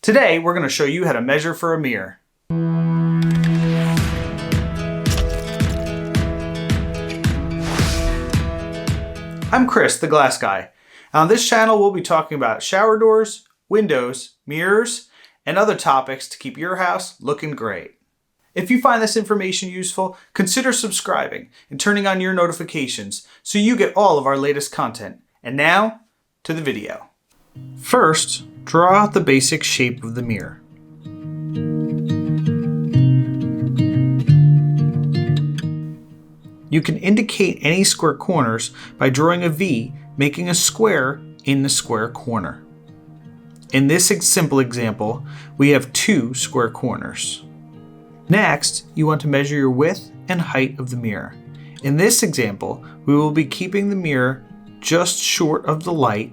Today, we're going to show you how to measure for a mirror. I'm Chris, the glass guy. On this channel, we'll be talking about shower doors, windows, mirrors, and other topics to keep your house looking great. If you find this information useful, consider subscribing and turning on your notifications so you get all of our latest content. And now, to the video. First, draw out the basic shape of the mirror. You can indicate any square corners by drawing a V, making a square in the square corner. In this simple example, we have 2 square corners. Next, you want to measure your width and height of the mirror. In this example, we will be keeping the mirror just short of the light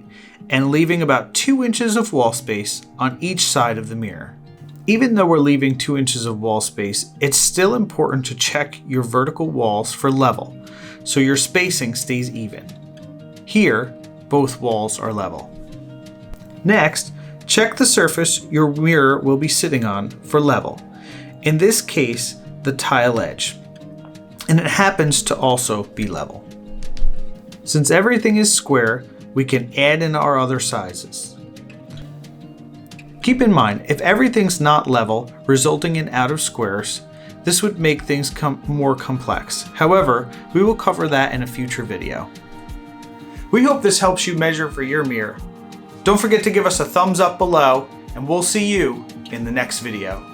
and leaving about 2 inches of wall space on each side of the mirror. Even though we're leaving 2 inches of wall space, it's still important to check your vertical walls for level, so your spacing stays even. Here, both walls are level. Next, check the surface your mirror will be sitting on for level. In this case, the tile edge, and it happens to also be level. Since everything is square, we can add in our other sizes. Keep in mind, if everything's not level, resulting in out of squares, this would make things more complex. However, we will cover that in a future video. We hope this helps you measure for your mirror. Don't forget to give us a thumbs up below, and we'll see you in the next video.